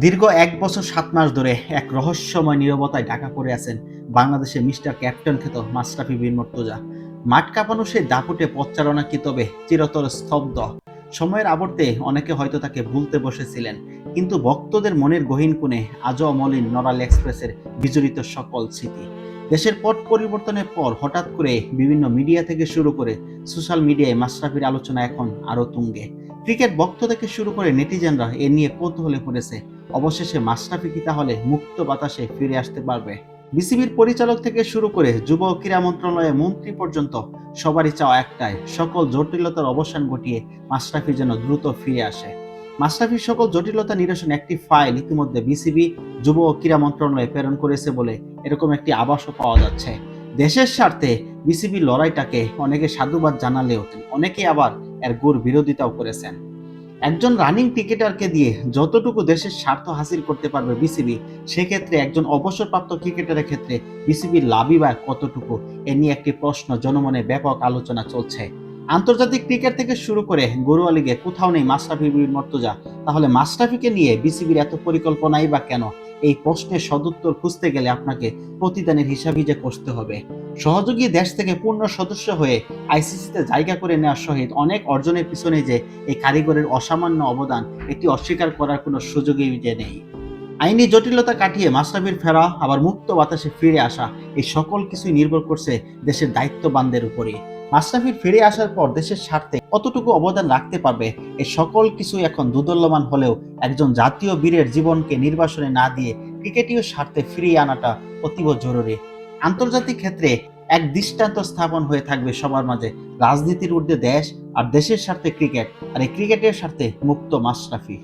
দীর্ঘ ১ বছর ৭ মাস ধরে এক রহস্যময় নীরবতায় ঢাকা পড়ে আছেন বাংলাদেশের মিস্টার ক্যাপ্টেন খ্যাত মাশরাফি বিন মুর্তজা। মাঠ কাঁপানো সেই দাপুটে পথচারণা কি তবে চিরতর স্তব্ধ? সময়ের আবর্তে অনেকে হয়তো তাকে ভুলতে বসেছিলেন, কিন্তু ভক্তদের মনের গহীন কোণে আজও অমলিন নড়াল এক্সপ্রেসের বিজড়িত সকল স্মৃতি। দেশের পট পরিবর্তনের পর হঠাৎ করে বিভিন্ন মিডিয়া থেকে শুরু করে সোশ্যাল মিডিয়ায় মাশরাফির আলোচনা এখন আরও তুঙ্গে। ক্রিকেট ভক্ত থেকে শুরু করে নেটিজেনরা এ নিয়ে কৌতূহলে পড়েছে, অবশেষে মাশরাফি কি তাহলে মুক্ত বাতাসে ফিরে আসতে পারবে? বিসিবির পরিচালক থেকে শুরু করে যুব ও ক্রীড়া মন্ত্রণালয়ের মন্ত্রী পর্যন্ত সবারই চাওয়া একটাই, সকল জটিলতার অবসান ঘটিয়ে মাশরাফি যেন দ্রুত ফিরে আসে। মাশরাফির সকল জটিলতা নিরসনে একটি ফাইল ইতিমধ্যে বিসিবি যুব ও ক্রীড়া মন্ত্রণালয়ে প্রেরণ করেছে বলে এরকম একটি আভাসও পাওয়া যাচ্ছে। দেশের স্বার্থে বিসিবির লড়াইটাকে অনেকে সাধুবাদ জানালেও অনেকে আবার এর ঘোর বিরোধিতাও করেছেন। একজন রানিং ক্রিকেটারকে দিয়ে যতটুকু দেশের স্বার্থ হাসিল করতে পারবে বিসিবি, সেক্ষেত্রে একজন অবসরপ্রাপ্ত ক্রিকেটারের ক্ষেত্রে বিসিবির লাভই বা কতটুকু, এ নিয়ে একটি প্রশ্ন জনমনে ব্যাপক আলোচনা চলছে। আন্তর্জাতিক ক্রিকেট থেকে শুরু করে ঘরোয়া লিগে কোথাও নেই মাশরাফি বিন মুর্তজা, তাহলে মাশরাফিকে নিয়ে বিসিবির এত পরিকল্পনাই বা কেন? এই প্রশ্নের সদুত্তর খুঁজতে গেলে আপনাকে প্রতিদানের হিসাবই যে করতে হবে। সহযোগী দেশ থেকে পূর্ণ সদস্য হয়ে আইসিসিতে জায়গা করে নেওয়ার সহিত অনেক অর্জনের পিছনে যে এই কারিগরের অসামান্য অবদান, এটি অস্বীকার করার কোনো সুযোগই যে নেই। আইনি জটিলতা কাটিয়ে মাশরাফির ফেরা, আবার মুক্ত বাতাসে ফিরে আসা, এই সকল কিছুই নির্ভর করছে দেশের দায়িত্ববানদের উপরে। মাশরাফির ফিরে আসার পর দেশের স্বার্থে কতটুকু অবদান রাখতে পারবে, এই সকল কিছু এখন দুদুল্যমান হলেও একজন জাতীয় বীরের জীবনকে নির্বাসনে না দিয়ে ক্রিকেটীয় স্বার্থে ফিরিয়ে আনাটা অতীব জরুরি। আন্তর্জাতিক ক্ষেত্রে এক দৃষ্টান্ত স্থাপন হয়ে থাকবে সবার মাঝে, রাজনীতির ঊর্ধ্বে দেশ, আর দেশের স্বার্থে ক্রিকেট, আর এই ক্রিকেটের স্বার্থে মুক্ত মাশরাফি।